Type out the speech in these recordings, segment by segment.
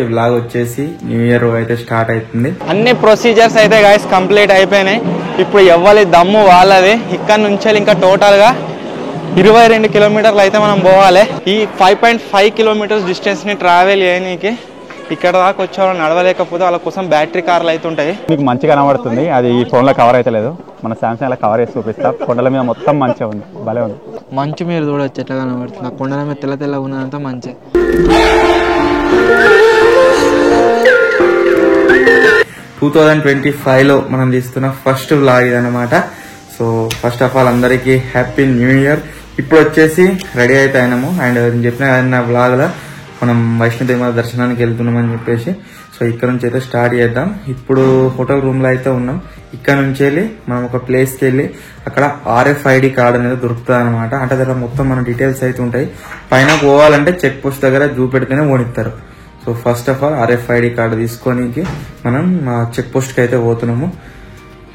Vlog వచ్చేసి new year అయితే start అవుతుంది. అన్ని ప్రొసీజర్స్ అయితే గైస్ కంప్లీట్ అయిపోయినాయి. ఇప్పుడు ఎవ్వరి దమ్ము వాళ్ళది. ఇక్కడ నుంచి ఇంకా టోటల్ గా 22 కిలోమీటర్లు అయితే మనం పోవాలి. ఈ 5.5 కిలోమీటర్స్ డిస్టెన్స్ ని ట్రావెల్ చేయడానికి ఇక్కడ దాకా వచ్చే వాళ్ళు నడవలేకపోతే వాళ్ళ కోసం బ్యాటరీ కార్లు అయితే ఉంటాయి. మీకు మంచిగా కనబడుతుంది, అది ఈ ఫోన్ లో కవర్ అయితే లేదు, మన సామ్సంగ్ లో కవర్ చేసి చూపిస్తా. కొండల మీద మొత్తం మంచిగా ఉంది, భలే ఉంది. మంచు మీరు చూడొచ్చు ఎట్లా కనబడుతుంది. ఆ కొండల మీద తెల్ల తెల్లగా ఉన్నదంతా మంచి. 2025లో మనం తీస్తున్న ఫస్ట్ వ్లాగ్ ఇదన్నమాట. సో ఫస్ట్ ఆఫ్ ఆల్ అందరికి హ్యాపీ న్యూ ఇయర్. ఇప్పుడు వచ్చేసి రెడీ అయితే అయినాము. అండ్ నేను చెప్పిన నా వ్లాగ్ లో మనం వైష్ణోదేవి దర్శనానికి వెళ్తున్నామని చెప్పేసి. సో ఇక్కడ నుంచి అయితే స్టార్ట్ చేద్దాం. ఇప్పుడు హోటల్ రూమ్ లో అయితే ఉన్నాం. ఇక్కడ నుంచి వెళ్ళి మనం ఒక ప్లేస్ కి వెళ్ళి అక్కడ RFID కార్డ్ అనేది దొరుకుతుంది అనమాట. అంటే దాంట్లో మొత్తం మన డీటెయిల్స్ అయితే ఉంటాయి. పైన పోవాలంటే చెక్ పోస్ట్ దగ్గర చూపెడితేనే ఓడిస్తారు. So first of all RFID card తీసుకోనికి మనం చెక్ పోస్ట్ కి అయితే పోతున్నాము.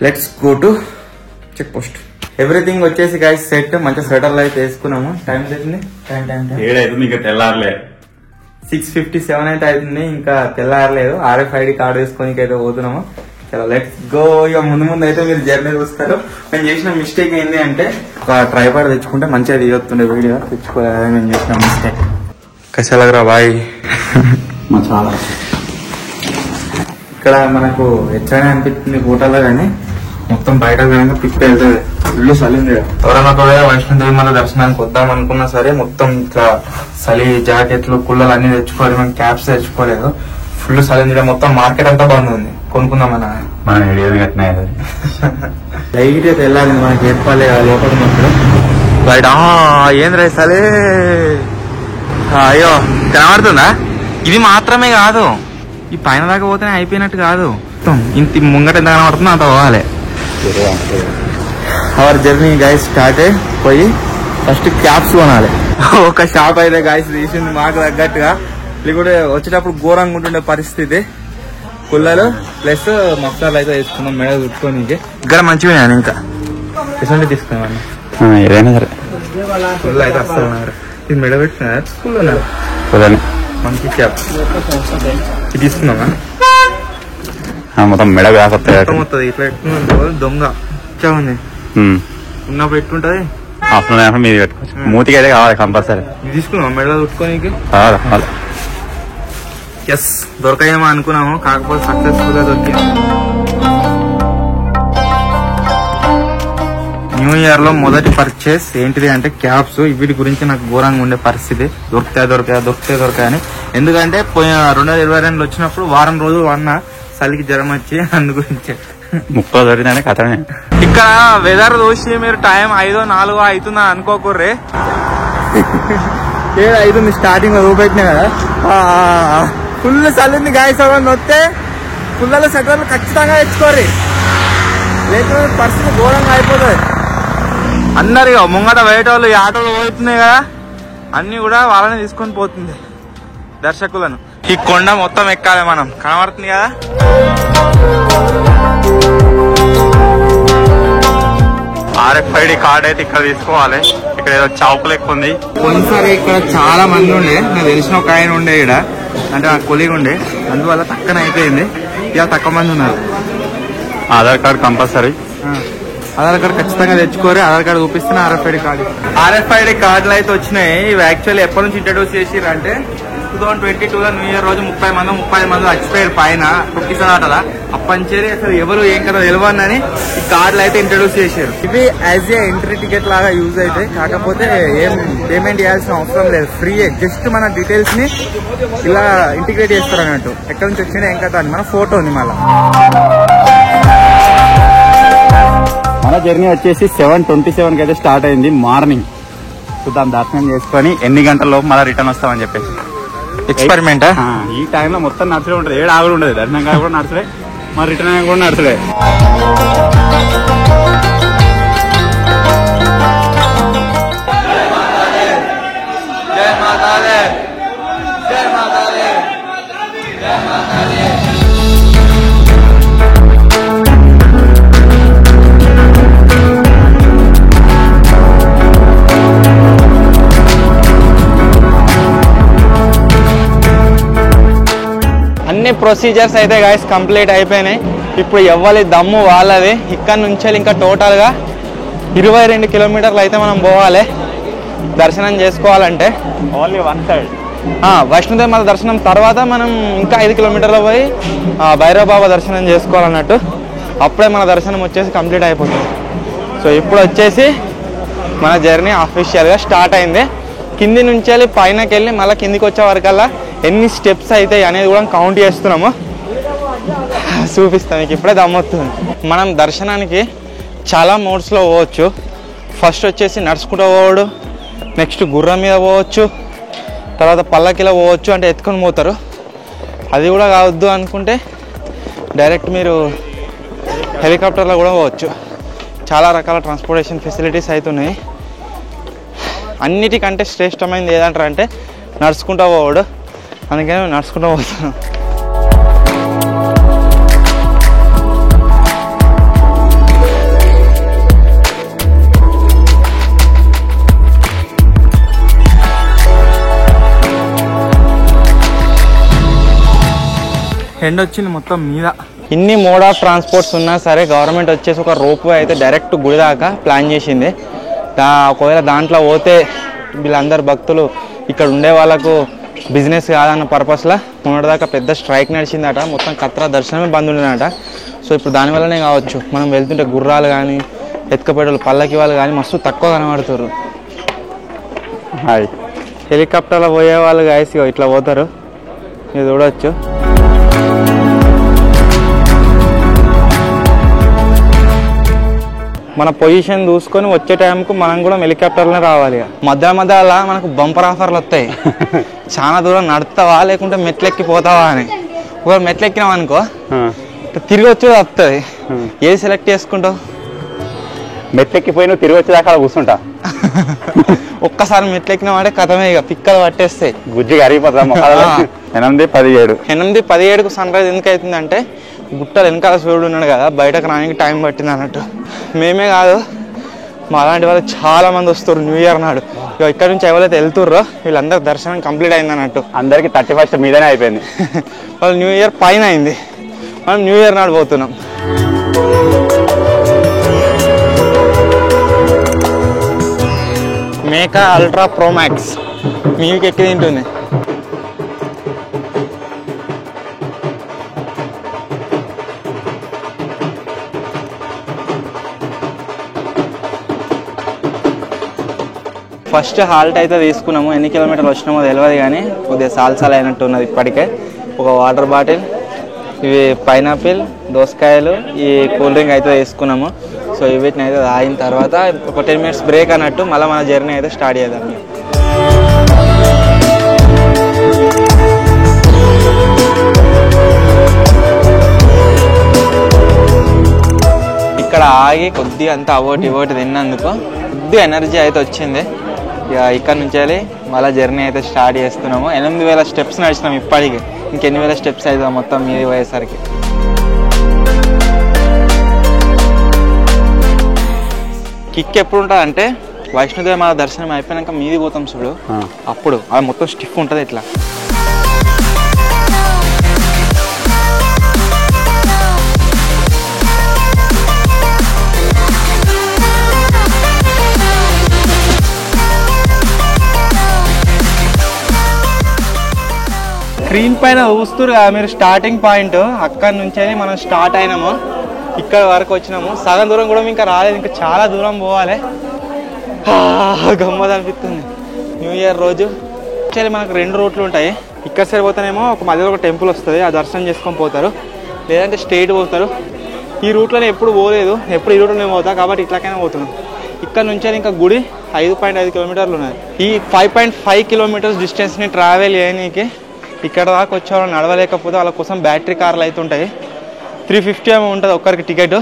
Let's go to check post. Everything వచ్చేసి గైస్ సెట్, మంచి స్వెటర్లు అయితే వేసుకున్నాము. టైం అవుతుంది, ఇంకా తెల్లారలే 6:57 అయితే అవుతుంది, ఇంకా తెల్లారలేదు. RFID కార్డు వేసుకోనికి అయితే పోతున్నాము. చలో లెట్స్ గో. ఇక ముందు అయితే మీరు జర్నీ చూస్తారు. మేము చేసిన మిస్టేక్ ఏంటి అంటే ఒక ట్రైపాడ్ తెచ్చుకుంటే మంచిగా తీయొస్తుండే వీడియో, తెచ్చుకోలేదు. మేము చేసిన మిస్టేక్. కసలగరా బాయ్. చాలా ఇక్కడ మనకు ఎట్లనే అనిపిస్తుంది ఫోటోలో, కానీ మొత్తం బయట కనుక పిక్ వెళ్తుంది. ఫుల్ చలి ఉంది. ఎవరైనా ఒకవేళ వైష్ణోదేవి మన దర్శనానికి వద్దాం అనుకున్నా సరే మొత్తం ఇట్లా చలి జాకెట్లు కుళ్ళలు అన్ని తెచ్చుకోవాలి. మనం క్యాప్స్ తెచ్చుకోలేదు. ఫుల్ చలి ఉంది. మొత్తం మార్కెట్ అంతా బంద్ ఉంది. కొనుక్కుందామన్నా లైట్ అయితే వెళ్ళాలి. మనకి చెప్పాలి లోపల ఉన్నప్పుడు బయట ఏంద్రా చలి. అయ్యో కనబడుతుందా? ఇది మాత్రమే కాదు, ఈ పైన దాకా పోతేనే అయిపోయినట్టు కాదు. ఇంత ముంగట ఎంత కనబడుతుందో అంత పోవాలి. అవర్ జర్నీ గైస్ స్టార్ట్ పోయి ఫస్ట్ క్యాప్స్ కొనాలి. ఒక షాప్ అయితే గైస్ తీసింది మాకు తగ్గట్టుగా. లేకుంటే వచ్చేటప్పుడు ఘోరంగా ఉంటుండే పరిస్థితి. పుల్లలు ప్లస్ మఫ్లర్లు అయితే తీసుకున్నాం మెడ చుట్టుకోనికి. ఇక్కడ మంచిగా ఇంకా ఎటువంటి తీసుకున్నాం ఏదైనా సరే. పుల్ల అయితే వస్తారు ఉన్నారు. ఇది మెడ పెట్టుకున్నారు స్కూల్ ఉన్నారు. మంచి క్యాప్ ఇది తీసుకున్నామా? మొత్తం మెడ మొత్తం వస్తుంది. ఇట్లా పెట్టుకున్నాం దొంగ ఉంది. ఉన్నప్పుడు ఎట్టుంటది ఆఫ్టర్నూన్ మీరు పెట్టుకోవచ్చు. మూతికి అయితే కావాలి కంపల్సరీ. ఇది తీసుకున్నాం మెడలో చుట్టుకోనికి. ఎస్ దొరకాయేమో అనుకున్నాము, కాకపోతే సక్సెస్ఫుల్ గా దొరికింది. న్యూ ఇయర్ లో మొదటి పర్చేస్ ఏంటిది అంటే క్యాప్స్. వీటి గురించి నాకు ఘోరంగా ఉండే పరిస్థితి. దొరుకుతాయని. ఎందుకంటే 2022 వచ్చినప్పుడు వారం రోజులు వన్నా చలికి జ్వరం వచ్చి అందు గురించి 30 దొరికిందంటే కథనే. ఇక్కడ వెదర్ చూసి మీరు టైం 5:04 అవుతుందని అనుకోకూర్రే. 7 అవుతుంది. స్టార్టింగ్ లో చూపెట్టినా కదా. ఫుల్ చల్లింది గాయస్. అవన్నీ వస్తే పుల్లల సెటర్లు ఖచ్చితంగా తెచ్చుకోర్రి, లేకపోతే పరిస్థితి ఘోరంగా అయిపోతుంది. అందరు ముంగట వేయటోళ్ళు ఈ ఆటోలు పోతున్నాయి కదా, అన్ని కూడా వాళ్ళని తీసుకొని పోతుంది దర్శకులను. ఈ కొండ మొత్తం ఎక్కాలి మనం. కనబడుతుంది కదా. RFID కార్డ్ అయితే ఇక్కడ తీసుకోవాలి. ఇక్కడ ఏదో చౌక్ లెక్క ఉంది. కొన్నిసారి ఇక్కడ చాలా మంది ఉండే, నాకు తెలిసిన ఒక ఆయన ఉండే ఇక్కడ, అంటే నా కొలీగ్ ఉండే, అందువల్ల తక్కువ అయిపోయింది. ఇక తక్కువ మంది ఉన్నారు. Aadhaar card compulsory. Aadhaar card ఖచ్చితంగా తెచ్చుకోరు. ఆధార్ కార్డు చూపిస్తున్న RFID కార్డులు అయితే వచ్చినాయి. ఇవి యాక్చువల్లీ ఎప్పటి నుంచి ఇంట్రడ్యూస్ చేసిరంటే 2022లో న్యూ ఇయర్ రోజు 30 మంది చచ్చిపోయారు పైన తొక్కిసలాటలా. అప్పంచేది అసలు ఎవరు ఏం కదా తెలియని ఈ కార్డులు అయితే ఇంట్రడ్యూస్ చేశారు. ఇవి యాజ్ ఏ ఎంట్రీ టికెట్ లాగా యూజ్ అయితే, కాకపోతే ఏం పేమెంట్ చేయాల్సిన అవసరం లేదు, ఫ్రీ. జస్ట్ మన డీటెయిల్స్ ని ఇలా ఇంటిగ్రేట్ చేస్తారు అన్నట్టు. ఎక్కడి నుంచి వచ్చినా ఏం కదా అని మన ఫోటో ఉంది. మళ్ళీ మన జర్నీ వచ్చేసి 7:27 అయితే స్టార్ట్ అయింది మార్నింగ్. చూద్దాం దర్శనం చేసుకొని ఎన్ని గంటల లోపు మళ్ళీ రిటర్న్ వస్తామని చెప్పేసి. ఎక్స్పెరిమెంట్ ఈ టైంలో మొత్తం నడుచుడే ఉంటుంది. 7 ఆగులు ఉండదు. దర్శనం కాదు కూడా నడుచుడే, మరి రిటర్న్ అయినా కూడా నడుచుడే. అన్ని ప్రొసీజర్స్ అయితే గాయస్ కంప్లీట్ అయిపోయినాయి. ఇప్పుడు ఎవ్వరి దమ్ము వాళ్ళది. ఇక్కడ నుంచి ఇంకా టోటల్గా 22 కిలోమీటర్లు అయితే మనం పోవాలి దర్శనం చేసుకోవాలంటే. ఓన్లీ 1 సైడ్ వైష్ణోదేవి మాత దర్శనం తర్వాత మనం ఇంకా 5 కిలోమీటర్లు పోయి భైరవ బాబా దర్శనం చేసుకోవాలన్నట్టు. అప్పుడే మన దర్శనం వచ్చేసి కంప్లీట్ అయిపోతుంది. సో ఇప్పుడు వచ్చేసి మన జర్నీ అఫీషియల్గా స్టార్ట్ అయింది. కింది నుంచి వెళ్ళి పైనకి వెళ్ళి మళ్ళీ కిందికి వచ్చే వరకల్లా ఎన్ని స్టెప్స్ అవుతాయి అనేది కూడా కౌంట్ చేస్తున్నాము. చూపిస్తాం మీకు ఇప్పుడే దమ్మొస్తుంది. మనం దర్శనానికి చాలా మోడ్స్లో పోవచ్చు. ఫస్ట్ వచ్చేసి నడుచుకుంటూ పోవడు, నెక్స్ట్ గుర్రం మీద పోవచ్చు, తర్వాత పల్లకిలో పోవచ్చు, అంటే ఎత్తుకొని పోతారు. అది కూడా కావద్దు అనుకుంటే డైరెక్ట్ మీరు హెలికాప్టర్లో కూడా పోవచ్చు. చాలా రకాల ట్రాన్స్పోర్టేషన్ ఫెసిలిటీస్ అవుతున్నాయి. అన్నిటికంటే శ్రేష్టమైనది ఏదంటారు అంటే నడుచుకుంటూ పోవడు. అందుకని మేము నడుచుకుంటూ పోతున్నాం. ఎండ వచ్చింది మొత్తం మీద. ఇన్ని మోడ్ ఆఫ్ ట్రాన్స్పోర్ట్స్ ఉన్నా సరే గవర్నమెంట్ వచ్చేసి ఒక రోప్ వే అయితే డైరెక్ట్ గుడి దాకా ప్లాన్ చేసింది. ఒకవేళ దాంట్లో పోతే వీళ్ళందరు భక్తులు ఇక్కడ ఉండే వాళ్ళకు బిజినెస్ కాదన్న పర్పస్లో మొన్నటిదాకా పెద్ద స్ట్రైక్ నడిచిందట. మొత్తం కత్రా దర్శనమే బంద్ ఉండేనట. సో ఇప్పుడు దానివల్లనే కావచ్చు మనం వెళ్తుంటే గుర్రాలు కానీ ఎత్తుకపేటలు పల్లకి వాళ్ళు కానీ మస్తు తక్కువ కనబడుతారు. హెలికాప్టర్లో పోయే వాళ్ళు గాయస్ ఇట్లా పోతారు, మీరు చూడవచ్చు. మన పొజిషన్ చూసుకొని వచ్చే టైంకు మనం కూడా హెలికాప్టర్లోనే రావాలి. మధ్యలో మనకు బంపర్ ఆఫర్లు వస్తాయి. చాలా దూరం నడుస్తావా లేకుంటే మెట్లెక్కి పోతావా అని. ఒకవేళ మెట్లెక్కినావు అనుకో తిరిగి వచ్చేది వస్తుంది. ఏది సెలెక్ట్ చేసుకుంటావు? మెట్లెక్కిపోయి నువ్వు తిరిగి వచ్చేదాకా కూర్చుంటా. ఒక్కసారి మెట్లెక్కినావు అంటే కథమే, ఇక పిక్కలు పట్టేస్తాయి, గుజ్జి కరిగిపోతాం. 8:17కు సన్ రైజ్ ఎందుకు అవుతుందంటే గుట్టలు వెనకాల సూర్యుడు ఉన్నాడు కదా, బయటకు రానికి టైం పట్టింది అన్నట్టు. మేమే కాదు మా అలాంటి వాళ్ళు చాలా మంది వస్తారు న్యూ ఇయర్ నాడు. ఇక ఇక్కడ నుంచి ఎవరైతే వెళ్తుర్రో వీళ్ళందరూ దర్శనం కంప్లీట్ అయింది అన్నట్టు. అందరికి 31st మీదనే అయిపోయింది. వాళ్ళు న్యూ ఇయర్ పైన అయింది, మనం న్యూ ఇయర్ నాడు పోతున్నాం. మేకా అల్ట్రా ప్రో మ్యాక్స్ మీకు ఎక్కి తింటుంది. ఫస్ట్ హాల్ట్ అయితే తీసుకున్నాము. ఎన్ని కిలోమీటర్లు వచ్చినామో తెలియదు కానీ కొద్దిగా సాల్సాలు అయినట్టు ఉన్నది ఇప్పటికే. ఒక వాటర్ బాటిల్, ఇవి పైనాపిల్, దోసకాయలు, ఈ కూల్ డ్రింక్ అయితే తీసుకున్నాము. సో వీటిని అయితే తాగిన తర్వాత ఒక 10 minutes బ్రేక్ అన్నట్టు మళ్ళీ మన జర్నీ అయితే స్టార్ట్ చేద్దాం. ఇక్కడ ఆగి కొద్దిగా అంతా అవోటి ఇవోటి తిన్నందుకు కొద్దిగా ఎనర్జీ అయితే వచ్చింది. ఇక ఇక్కడ నుంచి వెళ్ళి మళ్ళీ జర్నీ అయితే స్టార్ట్ చేస్తున్నాము. 8,000 స్టెప్స్ నడిచినాం ఇప్పటికి. ఇంకెన్ని వేల స్టెప్స్ అవుతాం మొత్తం మీది పోయేసరికి. కిక్ ఎప్పుడు ఉంటుంది అంటే వైష్ణోదేవి మాత దర్శనం అయిపోయినాక మీది పోతాం చూడు, అప్పుడు అది మొత్తం స్టిఫ్ ఉంటుంది ఇట్లా. స్క్రీన్ పైన చూస్తురు కదా మీరు, స్టార్టింగ్ పాయింట్ అక్కడి నుంచి మనం స్టార్ట్ అయినాము, ఇక్కడ వరకు వచ్చినాము. సగం దూరం కూడా ఇంకా రాలేదు, ఇంకా చాలా దూరం పోవాలి. గమ్మత్ అనిపిస్తుంది. న్యూ ఇయర్ రోజు యాక్చువల్లీ మనకు 2 రూట్లు ఉంటాయి. ఇక్కడ సైడ్ పోతేనేమో ఒక మధ్యలో ఒక టెంపుల్ వస్తుంది, ఆ దర్శనం చేసుకొని పోతారు, లేదంటే స్ట్రైట్ పోతారు. ఈ రూట్లోనే ఎప్పుడు పోలేదు, ఎప్పుడు ఈ రూట్లోనే పోతా కాబట్టి ఇట్లాకైనా పోతున్నాం. ఇక్కడ నుంచి ఇంకా గుడి 5.5 కిలోమీటర్లు ఉన్నది. ఈ 5.5 కిలోమీటర్స్ డిస్టెన్స్ని ట్రావెల్ చేయడానికి ఇక్కడ దాకా వచ్చే వాళ్ళు నడవలేకపోతే వాళ్ళ కోసం బ్యాటరీ కార్లు అయితే ఉంటాయి. 350 ఏమో ఉంటుంది ఒక్కరికి టికెట్.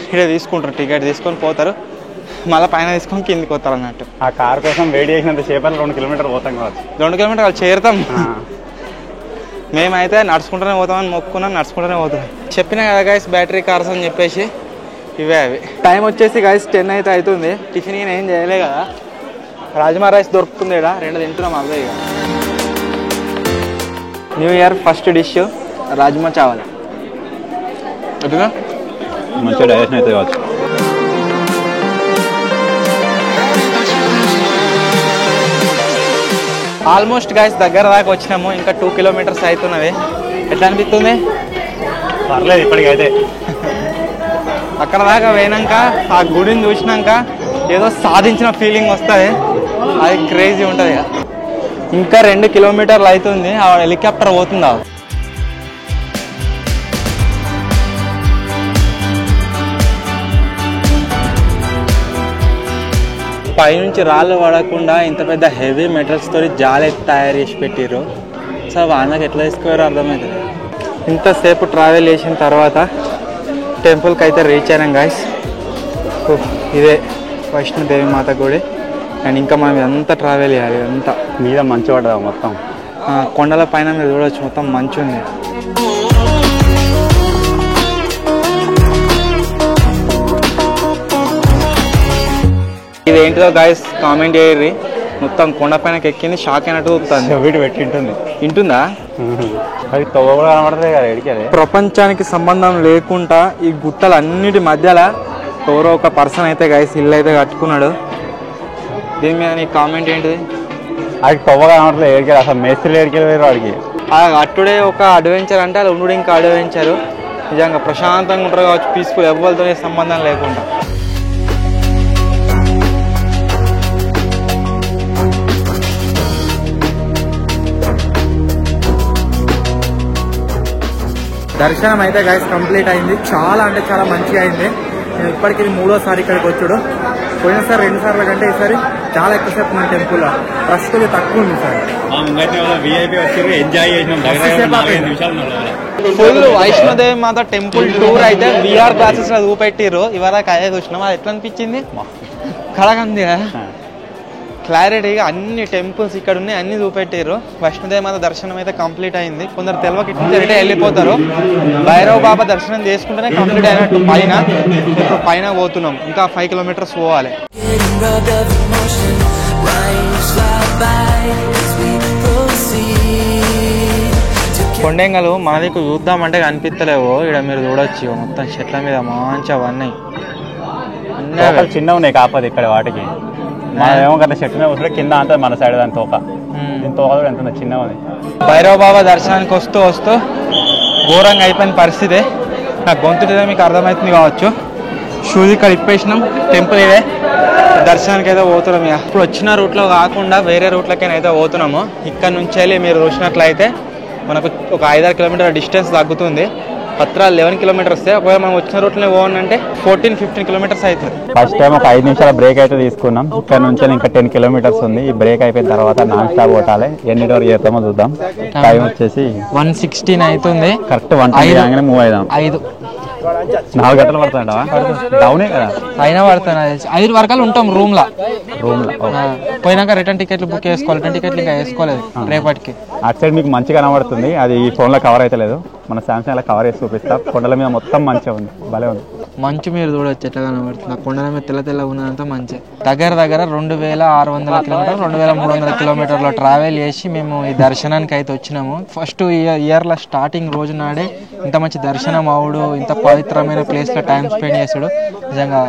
ఇక్కడ తీసుకుంటారు, టికెట్ తీసుకొని పోతారు, మళ్ళీ పైన తీసుకొని కిందికి పోతారు అన్నట్టు. ఆ కార్ కోసం వెయిట్ చేసినంత సేపని 2 కిలోమీటర్లు పోతాం కావచ్చు. 2 కిలోమీటర్లు చేరుతాం. మేమైతే నడుచుకుంటూనే పోతామని మొక్కుకున్నాం, నడుచుకుంటూనే పోతాం. చెప్పినా కదా గైస్ బ్యాటరీ కార్స్ అని చెప్పేసి ఇవే అవి. టైం వచ్చేసి గైస్ 10 అయితే అవుతుంది. టిఫిన్ ఏం చేయలే కదా, రాజ్మా రైస్ దొరుకుతుంది ఇక్కడ, 2 తింటున్నాం అవే. ఇక new year first dish rajma chawal. ఓకేనా? మంచిగా డైజెషన్ అయితే కావచ్చు. ఆల్మోస్ట్ గైస్ దగ్గర దాకా వచ్చినాము. ఇంకా 2 కిలోమీటర్స్ అవుతున్నది. ఎట్లా అనిపిస్తుంది? పర్లేదు ఇప్పటికైతే. అక్కడ దాకా పోయినాక ఆ గుడిని చూసినాక ఏదో సాధించిన ఫీలింగ్ వస్తుంది. అది క్రేజీ ఉంటుంది. ఇంకా 2 కిలోమీటర్లు అవుతుంది. ఆ హెలికాప్టర్ పోతుందా? పైనుంచి రాళ్ళు పడకుండా ఇంత పెద్ద హెవీ మెటల్స్ తోటి జాలి తయారు చేసి పెట్టిర్రు. సో వాళ్ళకి ఎట్లా తీసుకోవారో అర్థమవుతుంది. ఇంతసేపు ట్రావెల్ చేసిన తర్వాత టెంపుల్కి అయితే రీచ్ అయినాం గాయస్. ఇదే వైష్ణోదేవి మాత గుడి. అండ్ ఇంకా మనం ఇదంతా ట్రావెల్ చేయాలి. ఇదంతా మీద మంచి పడ్డా మొత్తం. కొండల పైన మీరు చూడవచ్చు, మొత్తం మంచు ఉంది. ఇదేంటిదో గాయస్ కామెంట్ చేయర్రి. మొత్తం కొండ పైనకి ఎక్కింది, షాక్ అయినట్టు చూస్తుంది. వీటి పెట్టి ఉంటుంది. వింటుందా? అది తవ్వ కూడా కనబడుతుంది కదా ఎడికేది. ప్రపంచానికి సంబంధం లేకుండా ఈ గుట్టలన్నిటి మధ్యలో ఎవరో ఒక పర్సన్ అయితే గాయస్ ఇల్లు అయితే కట్టుకున్నాడు. దీని మీద నీ కామెంట్ ఏంటిది? అది తవ్వ కనబడుతుంది ఎడికేది. అసలు మేస్త్రి ఎడికేది వేరు వాడికి. ఆ కట్టుడే ఒక అడ్వెంచర్ అంటే అది ఉండు ఇంకా అడ్వెంచరు. నిజంగా ప్రశాంతంగా ఉంటారు కావచ్చు, పీస్ఫుల్, ఎవ్వరితో సంబంధం లేకుండా. దర్శనం అయితే గైస్ కంప్లీట్ అయింది. చాలా అంటే చాలా మంచిగా అయింది. నేను ఇప్పటికీ 3వ సారి ఇక్కడికి వచ్చాడు. పోయినసారి 2 సార్ల కంటే ఈసారి చాలా ఎక్కువసేపు మన టెంపుల్ రష్ కొద్దిగా తక్కువ ఉంది సార్. ఫుల్ వైష్ణోదేవి మాత టెంపుల్ టూర్ అయితే VR క్లాసెస్ లో చూపెట్టిర్రు. ఇవాళ అదే చూసినాం. అది ఎట్లా అనిపించింది? కళగంది క్లారిటీగా అన్ని టెంపుల్స్ ఇక్కడ ఉన్నాయి, అన్ని చూపెట్టారు. వైష్ణోదేవి మాత దర్శనం అయితే కంప్లీట్ అయింది. కొందరు తెలవకి ఇట్లా వెళ్ళిపోతారు. భైరవ్ బాబా దర్శనం చేసుకుంటేనే కంప్లీట్ అయినట్టు. పైన ఇప్పుడు పైన పోతున్నాం. ఇంకా 5 కిలోమీటర్స్ పోవాలి. కొండెంగలు మన దిక్కు చూద్దామంటే కనిపిస్తలేవు. ఇక్కడ మీరు చూడొచ్చు మొత్తం చెట్ల మీద మంచిగా అవన్నీ చిన్న ఉన్నాయి కాకపోతే ఇక్కడ వాటికి. మనమేమో కదా చెట్టు మీద వస్తుంటే కింద అంతా మన సైడ్ దాని తోక. దీని తోక కూడా ఎంత చిన్నగా ఉంది. భైరవ బాబా దర్శనానికి వస్తూ వస్తూ ఘోరంగా అయిపోయిన పరిస్థితి. నాకు గొంతుటిదే మీకు అర్థమవుతుంది కావచ్చు. షూస్ ఇక్కడ ఇప్పేసినాం. టెంపుల్ ఇదే. దర్శనానికి అయితే పోతున్నాం. ఇప్పుడు వచ్చిన రూట్లో కాకుండా వేరే రూట్లకైనా అయితే పోతున్నాము. ఇక్కడ నుంచి వెళ్ళి మీరు చూసినట్లయితే మనకు ఒక 5-6 కిలోమీటర్ల డిస్టెన్స్ తగ్గుతుంది. పత్రాలు 11 కిలోమీటర్స్. ఒకవేళ మనం వచ్చిన రూట్లోనే పోవాలంటే 14-15 కిలోమీటర్స్ అవుతుంది. ఫస్ట్ టైం ఒక 5 నిమిషాల బ్రేక్ అయితే తీసుకున్నాం. ఇక్కడ నుంచి ఇంకా 10 కిలోమీటర్స్ ఉంది. ఈ బ్రేక్ అయిపోయిన తర్వాత నాన్ స్టాప్ కొట్టాలి. ఎన్నిటి వరకు చేస్తామో చూద్దాం. టైం వచ్చేసి 1:16 అవుతుంది. Correct 1 move అయిదాం. 4 గంటలు పడుతుంటావా? డౌనే కదా అయినా పడుతున్నా. 5 వరకలు ఉంటాం రూమ్ లో. పోయినాక రిటర్న్ టికెట్లు బుక్ చేసుకోవాలి. రిటర్న్ టికెట్లు ఇంకా వేసుకోలేదు రేపటికి. అటు సైడ్ మీకు మంచిగా కనబడుతుంది. అది ఈ ఫోన్ లో కవర్ అయితే లేదు. మన సామ్సంగ్ లో కవర్ చేసి చూపిస్తా. కొండల మీద మొత్తం మంచిగా ఉంది. భలే ఉంది. మంచు మీరు చూడొచ్చు ఎట్లా కనబడుతుంది. కొండల మీద తెల్ల ఉన్నదంతా మంచి. దగ్గర 2600 కిలోమీటర్లు 2300 కిలోమీటర్లు ట్రావెల్ చేసి మేము ఈ దర్శనానికి అయితే వచ్చినాము. ఫస్ట్ ఇయర్లో స్టార్టింగ్ రోజు నాడే ఇంత మంచి దర్శనం అవుడు, ఇంత పవిత్రమైన ప్లేస్ లో టైం స్పెండ్ చేసాడు. నిజంగా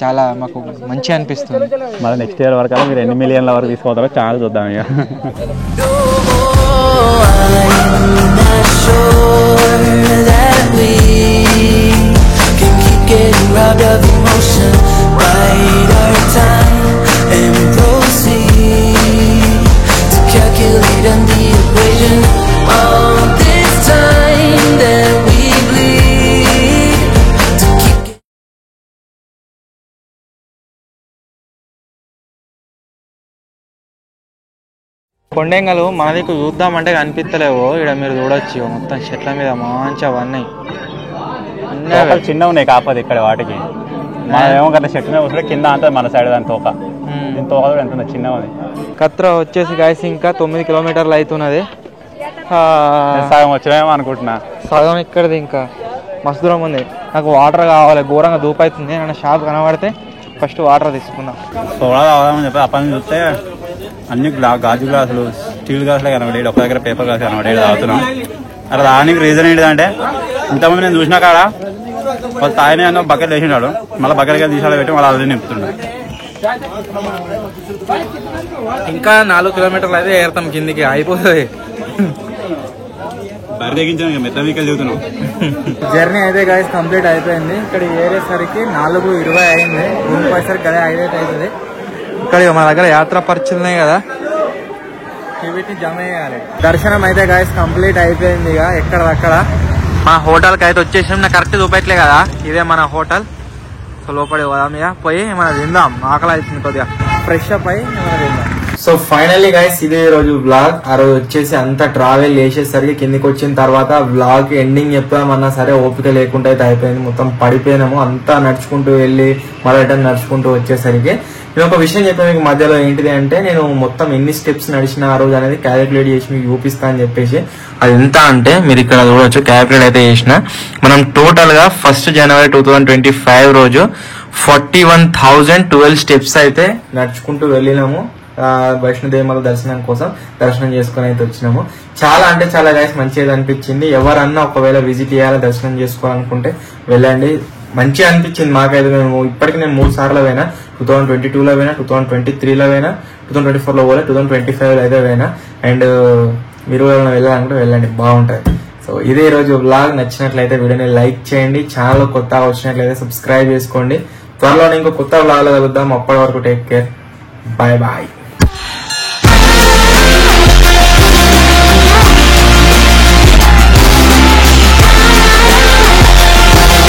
చాలా మాకు మంచిగా అనిపిస్తుంది. మళ్ళీ నెక్స్ట్ ఇయర్ వరకు మీరు ఎన్ని మిలియన్ల వరకు తీసుకోతారో చాలా చూద్దాం. ఇక కొండెంగలు మన దిక్కు చూద్దామంటే కనిపిస్తలేవు. ఇక్కడ మీరు చూడొచ్చు మొత్తం చెట్ల మీద మంచిగా అవన్నీ చిన్న ఉన్నాయి కాకపోతే ఇక్కడ వాటికి. మనమేమో కదా చెట్టు మీద వస్తుంటే కింద అంతా మన సైడ్ దాని తోక. దీని తోక కూడా ఎంత చిన్నగా ఉంది. కత్ర వచ్చేసి గాయస్ ఇంకా 9 కిలోమీటర్లు అవుతున్నది. సగం వచ్చినామో అనుకుంటున్నా. సగం ఇక్కడది ఇంకా మస్తు దూరం ఉంది. నాకు వాటర్ కావాలి. ఘోరంగా దూపు అవుతుంది. నన్ను షాప్ కనబడితే ఫస్ట్ వాటర్ తీసుకున్నా. సోడా తాగుదామని చెప్పి అప్పటి నుంచి చూస్తే అన్ని గాజు గ్లాసులు స్టీల్ గ్లాస్లో కనబడేది, ఒక దగ్గర పేపర్ గ్లాస్ కనబడేది తాగుతున్నాం. అలా తాగడానికి రీజన్ ఏంటిదంటే ఇంతకుముందు నేను చూసినా కాడ వాళ్ళు తాగిన అన్న బకెట్ వేసినాడు, మళ్ళీ బకెట్గా తీసాడు పెట్టి మళ్ళీ అదే నింపుతున్నాడు. ఇంకా 4 కిలోమీటర్లు అయితే ఏరుతాం కిందికి, అయిపోతుంది. బరి తెగించాను మెత్త మీకలు చెబుతున్నాం. జర్నీ అయితే గాయస్ కంప్లీట్ అయిపోయింది. ఇక్కడ ఏరేసరికి 4:20 అయింది. రూమ్కి వచ్చేసరికి అదే 5 అవుతుంది. ఇక్కడ మన దగ్గర యాత్ర పరిచయలున్నాయి కదా, వీటిని జమ చేయాలి. దర్శనం అయితే గాయస్ కంప్లీట్ అయిపోయింది. ఇక ఎక్కడదక్కడ మా హోటల్కి అయితే వచ్చేసాం. నాకు కరెక్ట్ చూపెట్టలే కదా, ఇదే మన హోటల్. సో లోపలి పోదాం, ఇక పోయి మనం తిందాం. ఆకలి అవుతుంది కొద్దిగా, ఫ్రెష్ అప్ అయ్యి మనం తిందాం. సో ఫైనల్లీ గైస్ ఇదే రోజు వ్లాగ్. ఆ రోజు వచ్చేసి అంతా ట్రావెల్ చేసేసరికి కిందికి వచ్చిన తర్వాత వ్లాగ్ ఎండింగ్ చెప్తామన్నా సరే ఓపిక లేకుండా అయితే అయిపోయింది. మొత్తం పడిపోయినాము. అంతా నడుచుకుంటూ వెళ్ళి మళ్ళీ రిటర్న్ నడుచుకుంటూ వచ్చేసరికి నేను ఒక విషయం చెప్పాను మీకు మధ్యలో. ఏంటిది అంటే నేను మొత్తం ఎన్ని స్టెప్స్ నడిచిన ఆ రోజు అనేది క్యాలిక్యులేట్ చేసి మీకు చూపిస్తా అని చెప్పేసి, అది ఎంత అంటే మీరు ఇక్కడ చూడవచ్చు, క్యాలిక్యులేట్ అయితే చేసిన. మనం టోటల్ గా 1 జనవరి 2025 రోజు 41,012 స్టెప్స్ అయితే నడుచుకుంటూ వెళ్ళినాము వైష్ణోదేవి దర్శనం కోసం. దర్శనం చేసుకుని అయితే వచ్చినాము. చాలా అంటే చాలా గైస్ మంచిగా అనిపించింది. ఎవరన్నా ఒకవేళ విజిట్ చేయాలి, దర్శనం చేసుకోవాలనుకుంటే వెళ్ళండి. మంచిగా అనిపించింది మాకైతే. ఇప్పటికి నేను 3 సార్లు పోయినా. 2022లో పోయినా, 2023లో పోయినా, 2024లో పోలే, 2025లో అయితే పోయినా. అండ్ మీరు వెళ్ళాలనుకుంటే వెళ్ళండి, బాగుంటుంది. సో ఇదే రోజు వ్లాగ్. నచ్చినట్లయితే వీడియోని లైక్ చేయండి. ఛానల్ కొత్తగా వచ్చినట్లయితే సబ్స్క్రైబ్ చేసుకోండి. త్వరలోనే ఇంకో కొత్త వ్లాగ్ కలుద్దాం. అప్పటి వరకు టేక్ కేర్, బాయ్ బాయ్.